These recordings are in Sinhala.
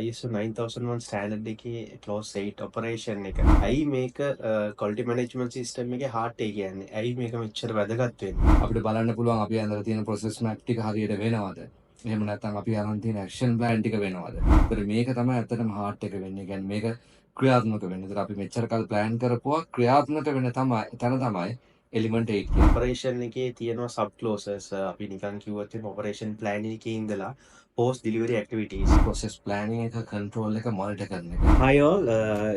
ISO 9001 ස්ටෑන්ඩඩ් එකේ ක්ලෝස් 8 ඔපරේෂන් එක. ඇයි මේක ක්වොලිටි මැනේජ්මන්ට් සිස්ටම් එකේ හાર્ට් එක කියන්නේ? ඇයි මේක මෙච්චර වැදගත් වෙන්නේ? අපිට බලන්න පුළුවන් අපි අඳලා තියෙන ප්‍රොසෙස් මැප් ටික හරියට වෙනවද? එහෙම නැත්නම් අපි අරන් තියෙන ඇක්ෂන් ප්ලෑන් ටික වෙනවද? ඒතර මේක තමයි ඇත්තටම හાર્ට් එක වෙන්නේ. කියන්නේ මේක ක්‍රියාත්මක වෙන්නේ. ඒතර අපි මෙච්චර කල් ප්ලෑන් කරපුවා ක්‍රියාත්මක වෙන තමයි එලිමන්ට් 8 කියන්නේ. ඔපරේෂන් එකේ තියෙනවා සබ් ක්ලෝසස් අපි නිකන් කිව්වොත් එimhe ඔපරේෂන් ප්ලෑන් එකේ ඉඳලා post delivery activities process planning එක කන්ට්‍රෝල් එක මොනිටර් කරන එක. Hi all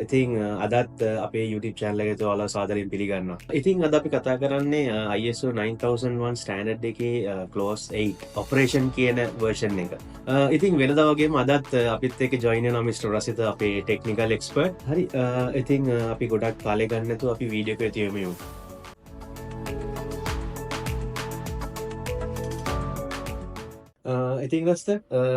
ඉතින් අදත් අපේ YouTube channel එකට ඔයාලා සාදරයෙන් පිළිගන්නවා. ඉතින් අද අපි කතා කරන්නේ ISO 9001 ස්ටෑන්ඩඩ් එකේ clause 8 operation කියන version එක. ඉතින් වෙනදා වගේම අදත් අපිත් එක්ක join වෙනවා Mr. රසිත අපේ technical expert. හරි ඉතින් අපි ගොඩක් කාලේ ගන්න නැතුව අපි වීඩියෝ එකට යමු. ඉතින් රස්ත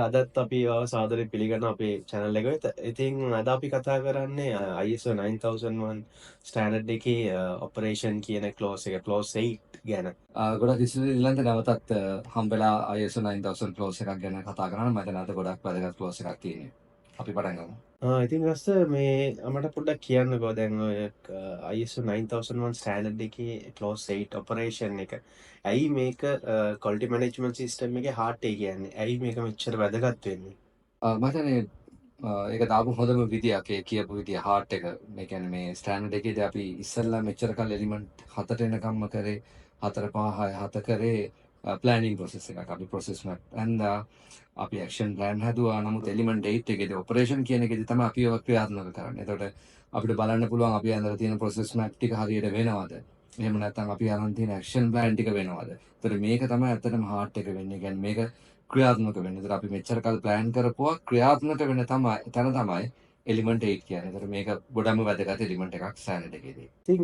අදත් අපි සාදරයෙන් පිළිගන්න අපේ channel එක වෙත. ඉතින් අද අපි කතා කරන්නේ ISO 9001 ස්ටෑන්ඩඩ් එකේ operation කියන clause එක clause 8 ගැන. ගොඩක් ඉස්සෙල්ලා ඊළඟට නැවතත් හම්බෙලා ISO 9000 clause එකක් ගැන කතා කරන්න. මම දැන් අද ගොඩක් වැදගත් clause එකක් තියෙනවා. අපි පටන් ගමු. ඉතින් රස්ත මේ මට පොඩ්ඩක් කියන්නකෝ දැන් ඔය ISO 9001 ස්ටෑන්ඩඩ් එකේ clause 8 operation එක. ඇයි මේක quality management system එකේ heart එක කියන්නේ? ඇයි මේක මෙච්චර වැදගත් වෙන්නේ? මම හිතන්නේ ඒක දාපු හොඳම විදියක් ඒ කියපු විදිය හાર્ට් එක. මේ කියන්නේ මේ ස්ටෑන්ඩඩ් එකේදී අපි ඉස්සෙල්ලා මෙච්චර කල් එලිමන්ට් 7ට එනකම්ම කරේ 4 5 6 7 කරේ ප්ලෑනින් ප්‍රොසෙස් එකක්. අපි ප්‍රොසෙස් මැප් ඇඳා අපි ඇක්ෂන් ප්ලෑන් හැදුවා. නමුත් එලිමන්ට් 8 එකේදී ඔපරේෂන් කියන එකේදී තමයි අපි ඒක ක්‍රියාත්මක කරන්නේ. එතකොට අපිට බලන්න පුළුවන් අපි ඇඳලා තියෙන ප්‍රොසෙස් මැප් ටික හරියට වෙනවද? එහෙම නැත්නම් අපි අරන් තියෙන ඇක්ෂන් ප්ලෑන් ටික වෙනවද? ඒතර මේක තමයි ඇත්තටම හાર્ට් එක වෙන්නේ. කියන්නේ මේක ක්‍රියාත්මක වෙන්නේ. ඒතර අපි මෙච්චර කල් ප්ලෑන් කරපුවා ක්‍රියාත්මක වෙන තමයි එලිමන්ට් 8 කියන්නේ. ඒතර මේක ගොඩම වැදගත් එලිමන්ට් එකක් ස්ටෑන්ඩඩ් එකේදී. ඉතින්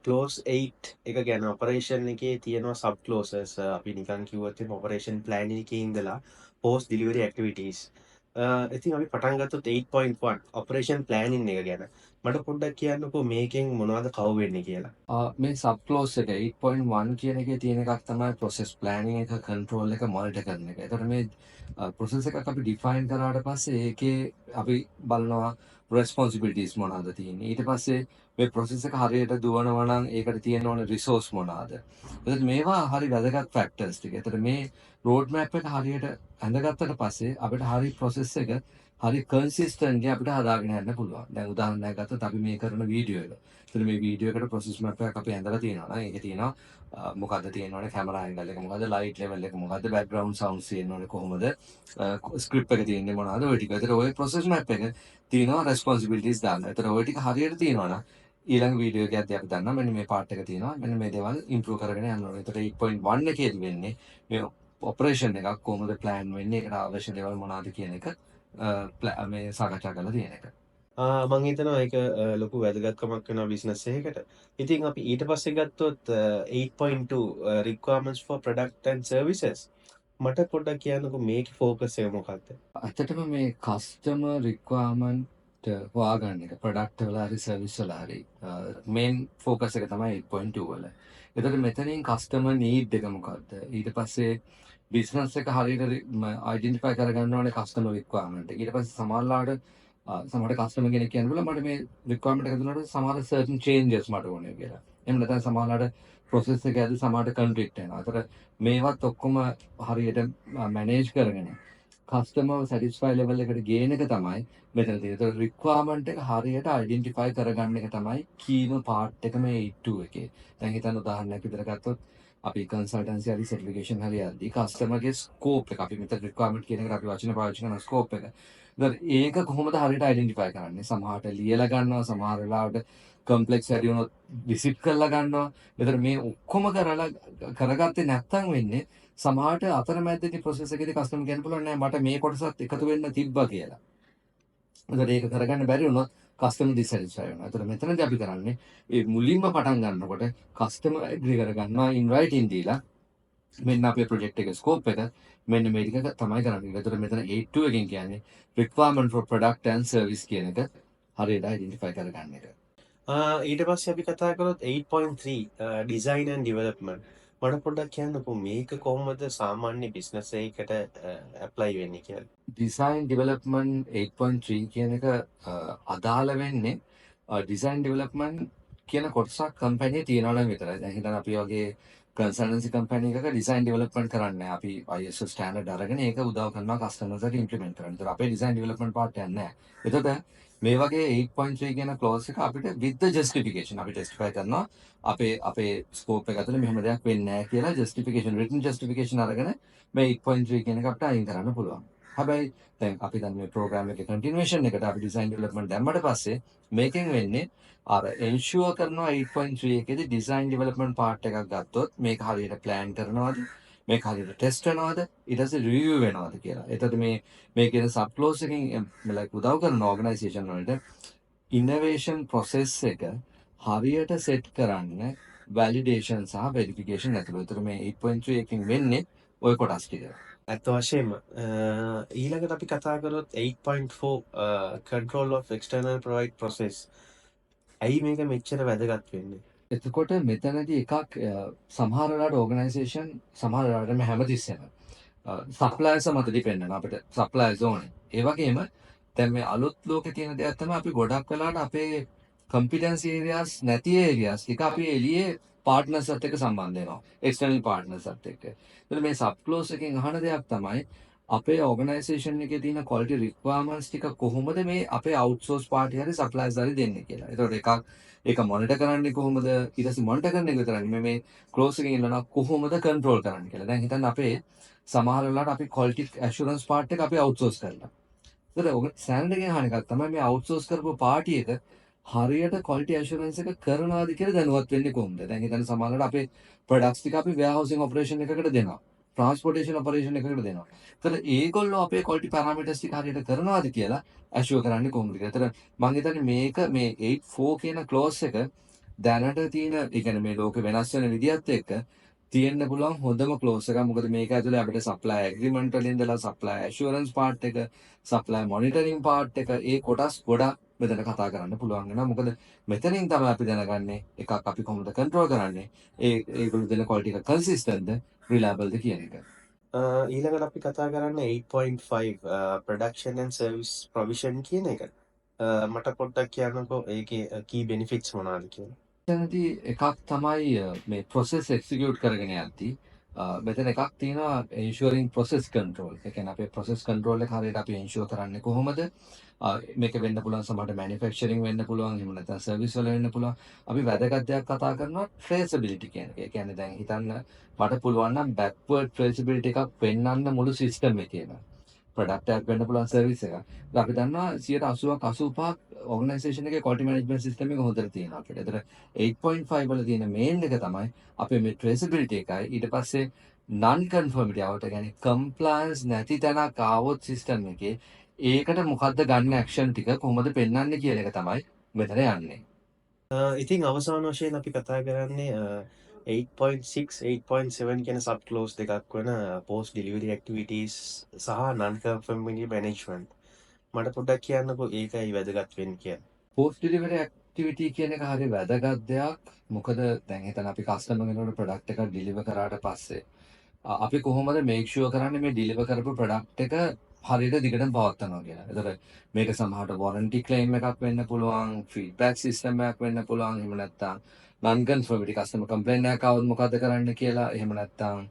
clause 8 එක ගැන operation එකේ තියෙනවා sub clauses අපි නිකන් කිව්වොත් එimhe operation plan එකේ ඉඳලා post delivery activities. ඉතින් අපි පටන් ගත්තොත් 8.1 operation planning එක ගැන. මට පොඩ්ඩක් කියන්නකෝ මේකෙන් මොනවද කව වෙන්නේ කියලා. මේ සබ් ක්ලෝස් එක 8.1 කියන එකේ තියෙන එකක් තමයි process planning එක control එක monitor කරන එක. ඒතකොට මේ process එකක් අපි define කරාට පස්සේ ඒකේ අපි බලනවා responsibilities මොනවද තියෙන්නේ. ඊට පස්සේ මේ process එක හරියට දුවනවා නම් ඒකට තියෙන ඕන resource මොනවද. එතකොට මේවා හරි වැදගත් factors ටික. ඒතකොට මේ road map එක හරියට ඇඳගත්තට පස්සේ අපිට හරි process එක හරි කන්සිස්ටන්ට්ලි අපිට හදාගෙන යන්න පුළුවන්. දැන් උදාහරණයක් ගත්තොත් අපි මේ කරන වීඩියෝ එක. එතන මේ වීඩියෝ එකට ප්‍රොසෙස් මැප් එකක් අපි ඇඳලා තියෙනවා නම් ඒකේ තියෙනවා මොකද්ද තියෙනවනේ කැමරා ඇන්ගල් එක මොකද්ද ලයිට් ලෙවල් එක මොකද්ද බෑග්ග්‍රවුන්ඩ් සවුන්ඩ්ස් තියෙනවනේ කොහොමද ස්ක්‍රිප්ට් එක තියෙන්නේ මොනවද ඔය ටික. ඒතර ඔය ප්‍රොසෙස් මැප් එක තියෙනවා රෙස්පොන්සිබිලිටිස් දාන්න. ඒතර ඔය ටික හරියට තියෙනවා නම් ඊළඟ වීඩියෝ එකේදී අපි දන්නවා මෙන්න මේ පාර්ට් එක තියෙනවා මෙන්න මේ දේවල් ඉම්ප්‍රූව් කරගෙන යන්න ඕනේ. ඒතර 8.1 එකේදී වෙන්නේ මේ ඔපරේෂන් එකක් කොහොමද ප්ලෑන් වෙන්නේ ඒකට අවශ්‍ය දේවල් මොනවද කියන එක මේ සාකච්ඡා කරලා තියෙන එක. මං හිතනවා ඒක ලොකු වැදගත්කමක් වෙනවා බිස්නස් එකකට. ඉතින් අපි ඊට පස්සේ ගත්තොත් 8.2 requirements for product and services. මට පොඩ්ඩක් කියන්නකෝ මේකේ ફોකස් එක මොකක්ද? ඇත්තටම මේ කස්ටමර් රික්වයර්මන්ට් හොයාගන්න එක ප්‍රොඩක්ට් වල හරි සර්විස් වල හරි මේන් ෆෝකස් එක තමයි 8.2 වල. එතකොට මෙතනින් කස්ටමර් නීඩ් එක මොකක්ද? ඊට පස්සේ බිස්නස් එක හරියට අයිඩෙන්ටිෆයි කරගන්න ඕනේ කස්ටමර් රික්වයර්මන්ට් එක. ඊට පස්සේ සමහරට කස්ටමර් කෙනෙක් කියනවා මට මේ රික්වයර්මන්ට් එක දුන්නාට සමහර සර්ටන් චේන්ජස් මට ඕනේ කියලා. එහෙම නැත්නම් සමහරලාට ප්‍රොසෙස් එක ඇතුළේ සමහරට කන්ෆ්ලික්ට් වෙනවා. ඒතර මේවත් ඔක්කොම හරියට මැනේජ් කරගෙන කස්ටමර් සැටිස්ෆයි ලෙවල් එකට ගේන එක තමයි මෙතන තියෙන. ඒතර රික්වයර්මන්ට් එක හරියට අයිඩෙන්ටිෆයි කරගන්න එක තමයි කීම පාර්ට් එක මේ 82 එකේ. දැන් හිතන්න උදාහරණයක් විදිහට ගත්තොත් අපි කන්සල්ටන්සි හරි සර්ටිෆිකේෂන් හරි යද්දී කස්ටමර්ගේ ස්කෝප් එක අපි මෙතන රික්වයර්මන්ට් කියන එකට අපි වචන පාවිච්චි කරන ස්කෝප් එක. ඒක කොහොමද හරියට අයිඩෙන්ටිෆයි කරන්නේ? සමහරට ලියලා ගන්නවා, සමහර වෙලාවට කම්ප්ලෙක්ස් වැඩි වුණොත් විසිට් කරලා ගන්නවා. ඒතර මේ ඔක්කොම කරගත්තේ නැත්නම් වෙන්නේ සමහරට අතරමැදදී ප්‍රොසෙස් එකේදී කස්ටමර් කියන්න පුළුවන් නෑ මට මේ කොටසත් එකතු වෙන්න තිබ්බා කියලා. ඒතර ඒක කරගන්න බැරි වුණොත් කස්ටමර් ඩිසැටිස්ෆයි වෙනවා. ඒතර මෙතනදී අපි කරන්නේ මේ මුලින්ම පටන් ගන්නකොට කස්ටමර් ඇග්‍රී කරගන්නවා ඉන් රයිටින් දීලා මෙන්න අපේ ප්‍රොජෙක්ට් එකේ ස්කෝප් එක මෙන්න මේ ටික තමයි කරන්නේ. ඒතර මෙතන 82 එකෙන් කියන්නේ requirement for product and service කියන එක හරියට අයිඩෙන්ටිෆයි කරගන්න එක. ඊට පස්සේ අපි කතා කරොත් 8.3 design and development. මට පොඩ්ඩක් කියන්නකෝ මේක කොහොමද සාමාන්‍ය බිස්නස් එකකට ඇප්ලයි වෙන්නේ කියලා. ඩිසයින් ඩිවලොප්මන්ට් 8.3 කියන එක අදාළ වෙන්නේ ඩිසයින් ඩිවලොප්මන්ට් කියන කොටසක් කම්පැනියේ තියනවා නම් විතරයි. දැන් හිතන්න අපි වගේ කන්සල්ටන්සි කම්පැනි එකක ඩිසයින් ඩිවලොප්මන්ට් කරන්නේ නැහැ. අපි ISO ස්ටෑන්ඩඩ් අරගෙන ඒක උදව් කරනවා කස්ටමර්ස්ට ඉම්ප්ලිමන්ට් කරන්න. ඒතර අපේ ඩිසයින් ඩිවලොප්මන්ට් පාර්ට් එක නැහැ. එතකොට මේ වගේ 8.3 කියන ක්ලෝස් එක අපිට with the justification අපි ටෙස්ටිෆයි කරනවා අපේ ස්කෝප් එක ඇතුලේ මෙහෙම දෙයක් වෙන්නේ නැහැ කියලා ජස්ටිෆිකේෂන් රිටන් ජස්ටිෆිකේෂන් අරගෙන මේ 8.3 කියන එක අපිට අයින් කරන්න පුළුවන්. හැබැයි දැන් අපි දැන් මේ ප්‍රෝග්‍රෑම් එකේ කන්ටිනියුේෂන් එකට අපි ඩිසයින් ඩෙවලොප්මන්ට් දැම්මට පස්සේ මේකෙන් වෙන්නේ අර එන්ෂුවර් කරනවා 8.3 එකේදී ඩිසයින් ඩෙවලොප්මන්ට් පාර්ට් එකක් ගත්තොත් මේක හරියට ප්ලෑන් කරනවද මේක හරියට ටෙස්ට් වෙනවද ඊට පස්සේ රිවිව් වෙනවද කියලා. එතකොට මේ කියන සබ් ක්ලෝස් එකෙන් like උදව් කරන ඕගනයිසේෂන් වලට ඉනෝවේෂන් ප්‍රොසෙස් එක හරියට සෙට් කරන්න වැලිඩේෂන් සහ වෙරිෆිකේෂන් ඇතුළු. ඒතර මේ 8.3 එකකින් වෙන්නේ ওই කොටස් ටික. ඇත්ත වශයෙන්ම ඊළඟට අපි කතා කරොත් 8.4 control of external provide process. ඇයි මේක මෙච්චර වැදගත් වෙන්නේ? එතකොට මෙතනදී එකක් සමහර වෙලාවට ඕගනයිසේෂන් සමහර වෙලාවට මේ හැමතිස්සෙම සප්ලයර්ස් මත ඩිපෙන්ඩ් වෙනවා අපිට සප්ලයර්ස් ඕනේ. ඒ වගේම දැන් මේ අලුත් ලෝකේ තියෙන දෙයක් තමයි අපි ගොඩක් වෙලාවට අපේ කම්පිටන්ස් ඒරියාස් නැති ඒරියාස් ටික අපි එළියේ පාර්ට්නර්ස්ත් එක්ක සම්බන්ධ වෙනවා. එක්ස්ටර්නල් පාර්ට්නර්ස්ත් එක්ක. එතකොට මේ සබ් ක්ලෝස් එකෙන් අහන දෙයක් තමයි අපේ ඕගනයිසේෂන් එකේ තියෙන ක්වොලිටි රික්වයර්මන්ට්ස් ටික කොහොමද මේ අපේ අවුට්සෝස් පාර්ටි හරි සප්ලයර්ස් හරි දෙන්නේ කියලා. ඒතකොට එකක් ඒක මොනිටර් කරන්නේ කොහොමද ඊට පස්සේ මොනිටර් කරන එක විතරයි මේ ක්ලෝස් එකකින් ඉන්නවනම් කොහොමද කන්ට්‍රෝල් කරන්නේ කියලා. දැන් හිතන්න අපේ සමහර වෙලාවට අපි ක්වොලිටි ඇෂුරන්ස් පාර්ට් එක අපි අවුට්සෝස් කරලා. ඒතර ඔක ස්ටෑන්ඩඩ් එකෙන් අහන එකක් තමයි මේ අවුට්සෝස් කරපු පාර්ටි එක හරියට ක්වොලිටි ඇෂුරන්ස් එක කරනවාද කියලා දැනුවත් වෙන්නේ කොහොමද? දැන් හිතන්න සමහර වෙලාවට අපේ ප්‍රොඩක්ට්ස් ටික අපි වෙයාරහවුසින් ඔපරේෂන් එකකට දෙනවා. ට්‍රාන්ස්පෝර්ටේෂන් ඔපරේෂන් එකකට දෙනවා. ඒතර ඒගොල්ලෝ අපේ ක්වොලිටි පැරාමීටර්ස් ටික හරියට කරනවාද කියලා ඇෂුවර් කරන්නේ කොහොමද කියලා. ඒතර මම හිතන්නේ මේක මේ 8.4 කියන ක්ලෝස් එක දැනට තියෙන ඒ කියන්නේ මේ ලෝකෙ වෙනස් වෙන විදිහත් එක්ක තියෙන්න පුළුවන් හොඳම ක්ලෝස් එකක්. මොකද මේක ඇතුලේ අපිට සප්ලයි ඇග්‍රීමන්ට් වලින් ඉඳලා සප්ලයි ඇෂුරන්ස් පාර්ට් එක, සප්ලයි මොනිටරින් පාර්ට් එක ඒ කොටස් ගොඩක් මෙතන කතා කරන්න පුළුවන් වෙනවා. මොකද මෙතනින් තමයි අපි දැනගන්නේ එකක් අපි කොහොමද කන්ට්‍රෝල් කරන්නේ. ඒගොල්ලෝ දෙන ක්වොලිටි එක කන්සිස්ටන්ට්ද, රිලයබල්ද කියන එක. ඊළඟට අපි කතා කරන්නේ 8.5 production and service provision කියන එක. මට පොඩ්ඩක් කියන්නකෝ ඒකේ key benefits මොනවද කියලා. එතනදී එකක් තමයි මේ process execute කරගෙන යද්දී මෙතන එකක් තියෙනවා ensuring process control. ඒ කියන්නේ අපේ process control එක හරියට අපි ensure කරන්නේ කොහොමද? මේක වෙන්න පුළුවන් සමහරට manufacturing වෙන්න පුළුවන්, එහෙම නැත්නම් service වල වෙන්න පුළුවන්. අපි වැදගත් දෙයක් කතා කරනවා traceability කියන එක. ඒ කියන්නේ දැන් හිතන්න මට පුළුවන් නම් backward traceability එකක් පෙන්වන්න මුළු system එකේම. ප්‍රොඩක්ට් එකක් වෙන්න පුළුවන් සර්විස් එකක්. අපි දන්නවා 80ක් 85ක් ඕගනයිසේෂන් එකේ ක්වොලිටි මැනේජ්මන්ට් සිස්ටම් එක හොඳට තියෙනවා අපිට. ඒතර 8.5 වල තියෙන මේන් එක තමයි අපේ මේ traceability එකයි ඊට පස්සේ non conformity આવුත් ඒ කියන්නේ compliance නැති තැනක් ආවොත් සිස්ටම් එකේ ඒකට මොකද්ද ගන්න ඇක්ෂන් ටික කොහොමද පෙන්වන්නේ කියන එක තමයි මෙතන යන්නේ. ඉතින් අවසාන වශයෙන් අපි කතා කරන්නේ 8.6 8.7 කියන සබ් ක්ලෝස් දෙකක් වන post delivery activities සහ non conformity management. මට පොඩ්ඩක් කියන්නකෝ ඒකයි වැදගත් වෙන්නේ කියලා. පෝස්ට් ඩිලිවරි ඇක්ටිවිටි කියන එක හරි වැදගත් දෙයක්. මොකද දැන් හිතන්න අපි කස්ටමර් කෙනෙකුට ප්‍රොඩක්ට් එකක් ඩිලිවර් කරාට පස්සේ අපි කොහොමද මේක් ෂුවර් කරන්නේ මේ ඩිලිවර් කරපු ප්‍රොඩක්ට් එක හරියට දිගටම පවත්වනවා කියලා. ඒතකොට මේක සමහරට වොරන්ටි ක්ලේම් එකක් වෙන්න පුළුවන්, ෆීඩ්බැක් සිස්ටම් එකක් වෙන්න පුළුවන්, එහෙම නැත්නම් non conformity කස්ටමර් කම්ප්ලේන්ට් එකක් આવොත් මොකද කරන්න කියලා, එහෙම නැත්නම්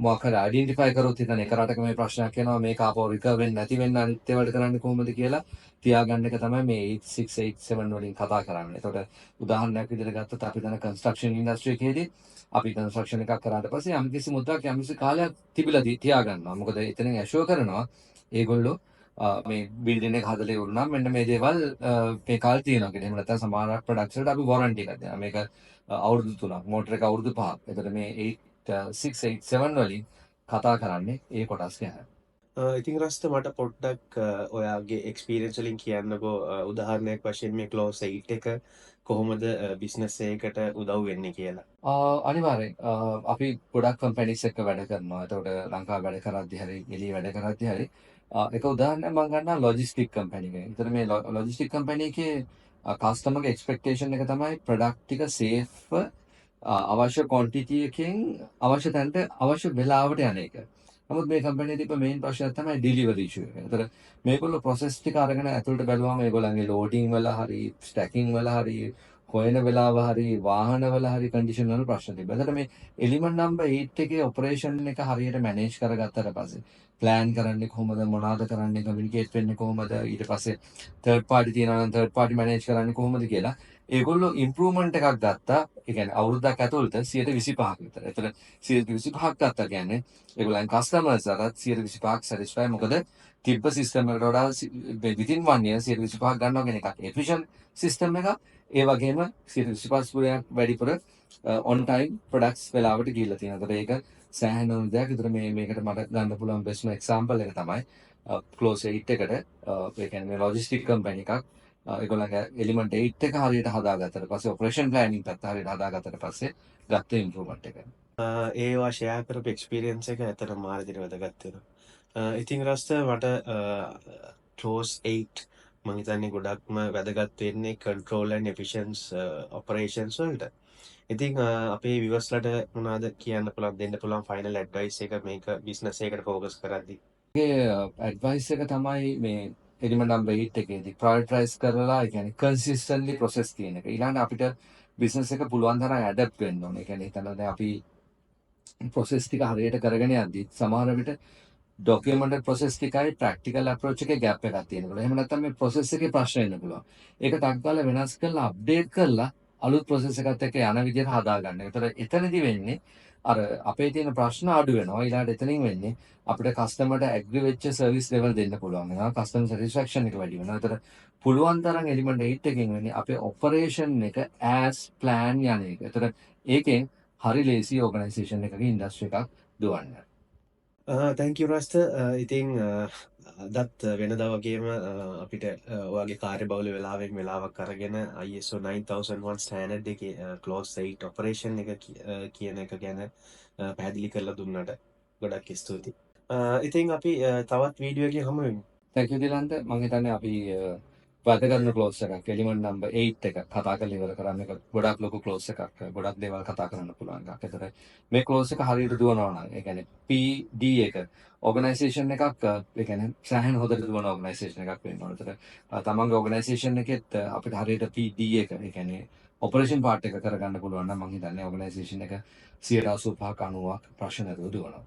මොකක් හරි අයිඩෙන්ටිෆයි කරොත් හිතන්න එක රටක මේ ප්‍රශ්නයක් එනවා මේක ආපහු රිකවර් වෙන්නේ නැති වෙන්න අනිත් ඒවාට කරන්නේ කොහොමද කියලා තියාගන්න එක තමයි මේ 8687 වලින් කතා කරන්නේ. ඒතකොට උදාහරණයක් විදිහට ගත්තොත් අපි දැන් කන්ස්ට්‍රක්ෂන් ඉන්ඩස්ට්‍රි එකේදී අපි කන්ස්ට්‍රක්ෂන් එකක් කරාට පස්සේ යම්කිසි මුද්‍රාවක් යම්කිසි කාලයක් තිබිලා තියාගන්නවා. මොකද එතනින් ඇෂුවර් කරනවා ඒගොල්ලෝ මේ බිල්ඩින් එක හදලා ඉවරනම් මෙන්න මේ දේවල් මේ කාලේ තියෙනවා කියලා. එහෙම නැත්නම් සමහර ප්‍රොඩක්ට්ස් වලට අපි වොරන්ටි එකක් දෙනවා. මේක අවුරුදු 3ක්, මෝටර එක අවුරුදු 5ක්. එතකොට මේ 687 වලින් කතා කරන්නේ ඒ කොටස් ගැන. ඉතින් රස්ත මට පොඩ්ඩක් ඔයාගේ එක්ස්පීරියන්ස් වලින් කියන්නකෝ උදාහරණයක් වශයෙන් මේ ක්ලෝස් 8 එක කොහොමද බිස්නස් එකකට උදව් වෙන්නේ කියලා. අනිවාර්යෙන් අපි ගොඩක් කම්පැනිස් එක්ක වැඩ කරනවා. එතකොට ලංකාවේ වැඩ කරද්දී හරි එළියේ වැඩ කරද්දී හරි එක උදාහරණයක් මම ගන්නවා ලොජිස්ටික් කම්පැනි එකේ. ඒතර මේ ලොජිස්ටික් කම්පැනි එකේ කස්ටමර්ගේ එක්ස්පෙක්ටේෂන් එක තමයි ප්‍රොඩක්ට් ටික සේෆ්ව අවශ්‍ය කොන්ටිටි එකෙන් අවශ්‍ය තැනට අවශ්‍ය වෙලාවට යන එක. නමුත් මේ කම්පැනි තිබ්බ මේන් ප්‍රශ්නයක් තමයි ඩිලිවරි ඉෂුව එක. ඒතර මේගොල්ලෝ ප්‍රොසෙස් ටික අරගෙන ඇතුළට බැලුවාම ඒගොල්ලන්ගේ ලෝඩින් වල හරි ස්ටැකින් වල හරි හොයන වෙලාව හරි වාහන වල හරි කන්ඩිෂන් වල ප්‍රශ්න තිබ්බා. ඒතර මේ එලිමන්ට් නම්බර් 8 එකේ ඔපරේෂන් එක හරියට මැනේජ් කරගත්තට පස්සේ ප්ලෑන් කරන්නේ කොහොමද මොනවද කරන්නේ කමියුනිකේට් වෙන්නේ කොහොමද ඊට පස්සේ තර්ඩ් පාර්ටි තියෙනවා නම් තර්ඩ් පාර්ටි මැනේජ් කරන්නේ කොහොමද කියලා ඒගොල්ලෝ ඉම්ප්‍රූව්මන්ට් එකක් ගත්තා. ඒ කියන්නේ අවුරුද්දක් ඇතුළත 125ක විතර. ඒතර 125ක් ගත්තා කියන්නේ ඒගොල්ලන් කස්ටමර්ස් අරත් 125ක් සැටිස්ෆයි. මොකද තිබ්බ සිස්ටම් එකට වඩා within 1 year 125ක් ගන්නවා කියන එකක් efficient සිස්ටම් එකක්. ඒ වගේම 125 පුරයක් වැඩිපුර on time products වෙලාවට ගිහිල්ලා තියෙනවා. ඒතර ඒක සෑහෙන දෙයක්. ඒතර මේකට මට ගන්න පුළුවන් best example එක තමයි close 8 එකට ඒ කියන්නේ මේ logistic company එකක් ඒගොල්ලන්ගේ එලිමන්ට් 8 එක හරියට හදාගත්තට පස්සේ ඔපරේෂන් ප්ලෑනින් පැත්ත හරියට හදාගත්තට පස්සේ ගත්ත ඉම්ප්‍රූව්මන්ට් එක. ඒවා ෂෙයා කරපු එක්ස්පීරියන්ස් එක ඇත්තටම මාර දින වැදගත් වෙනවා. ඉතින් රස්ත මට ක්ලෝස් 8 මම හිතන්නේ ගොඩක්ම වැදගත් වෙන්නේ කන්ට්‍රෝල් ඇන්ඩ් එෆිෂන්ස් ඔපරේෂන්ස් වලට. ඉතින් අපේ විවර්ස්ලට මොනවද කියන්න පුළුවන් දෙන්න පුළුවන් ෆයිනල් ඇඩ්වයිස් එක මේක බිස්නස් එකකට ફોකස් කරද්දී? ඒ ඇඩ්වයිස් එක තමයි මේ එලිමන්ට් නම්බර් 8 එකේදී ප්‍රයොරිටයිස් කරලා ඒ කියන්නේ කන්සිස්ටන්ට්ලි ප්‍රොසෙස් කියන එක. ඊළඟට අපිට බිස්නස් එක පුළුවන් තරම් ඇඩැප්ට් වෙන්න ඕනේ. ඒ කියන්නේ හිතන්න දැන් අපි ප්‍රොසෙස් ටික හරියට කරගෙන යද්දි සමහර විට ඩොකියුමන්ටඩ් ප්‍රොසෙස් ටිකයි ප්‍රැක්ටිකල් අප්‍රෝච් එකේ ગેප් එකක් තියෙනවා. එහෙම නැත්නම් මේ ප්‍රොසෙස් එකේ ප්‍රශ්න එන්න පුළුවන්. ඒක ටක් ගාලා වෙනස් කරලා අප්ඩේට් කරලා අලුත් ප්‍රොසෙස් එකත් එක්ක යන විදිහට හදාගන්න. ඒතර එතනදි වෙන්නේ අර අපේ තියෙන ප්‍රශ්න අඩු වෙනවා. ඊළඟට එතනින් වෙන්නේ අපිට කස්ටමර්ට ඇග්‍රි වෙච්ච සර්විස් ලෙවල් දෙන්න පුළුවන් වෙනවා. කස්ටමර් සැටිස්ෆැක්ෂන් එක වැඩි වෙනවා. ඒතර පුළුවන් තරම් එලිමන්ට් 8 එකෙන් වෙන්නේ අපේ ඔපරේෂන් එක as plan යන එක. ඒතර ඒකෙන් හරි ලේසි ඕගනයිසේෂන් එකක ඉන්ඩස්ට්‍රි එකක් දුවන්න. Thank you Rastha. ඉතින් අදත් වෙනදා වගේම අපිට ඔයාගේ කාර්යබහුල වෙලාවෙන් වෙලාවක් අරගෙන ISO 9001 ස්ටෑන්ඩඩ් එකේ ක්ලෝස් 8 ඔපරේෂන් එක කියන එක ගැන පැහැදිලි කරලා දුන්නට ගොඩක් ස්තුතියි. ඉතින් අපි තවත් වීඩියෝ එකකින් හමු වෙමු. Thank you Dilantha. මම හිතන්නේ අපි වැදගත් ක්ලෝස් එකක් එලිමන්ට් නම්බර් 8 එක කතා කරලා ඉවර කරන්න එක ගොඩක් ලොකු ක්ලෝස් එකක්. ගොඩක් දේවල් කතා කරන්න පුළුවන් එකක්. ඒතර මේ ක්ලෝස් එක හරියට දුවනවා නම් ඒ කියන්නේ PD එක ඕගනයිසේෂන් එකක් ඒ කියන්නේ සෑහෙන හොඳට දුවන ඕගනයිසේෂන් එකක් වෙන්න ඕන. ඒතර තමන්ගේ ඕගනයිසේෂන් එකෙත් අපිට හරියට PD එක ඒ කියන්නේ ඔපරේෂන් පාර්ට් එක කරගන්න පුළුවන් නම් මම හිතන්නේ ඕගනයිසේෂන් එක 85%ක් 90%ක් ප්‍රශ්න නැතුව දුවනවා.